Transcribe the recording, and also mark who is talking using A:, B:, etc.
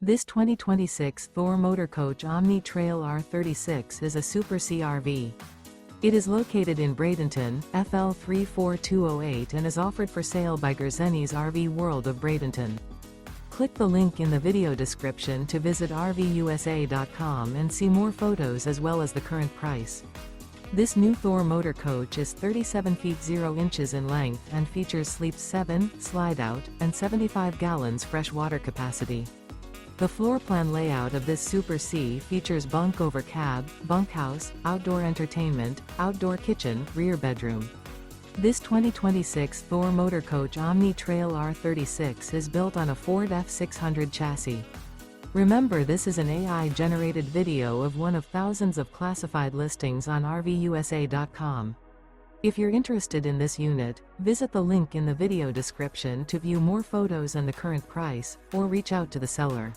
A: This 2026 Thor Motor Coach Omni Trail R36 is a Super CRV. It is located in Bradenton, FL 34208 and is offered for sale by Gerzeny's RV World of Bradenton. Click the link in the video description to visit RVUSA.com and see more photos as well as the current price. This new Thor Motor Coach is 37 feet 0 inches in length and features sleeps 7, slide-out, and 75 gallons fresh water capacity. The floor plan layout of this Super C features bunk over cab, bunkhouse, outdoor entertainment, outdoor kitchen, rear bedroom. This 2026 Thor Motor Coach Omni Trail R36 is built on a Ford F600 chassis. Remember, this is an AI-generated video of one of thousands of classified listings on RVUSA.com. If you're interested in this unit, visit the link in the video description to view more photos and the current price, or reach out to the seller.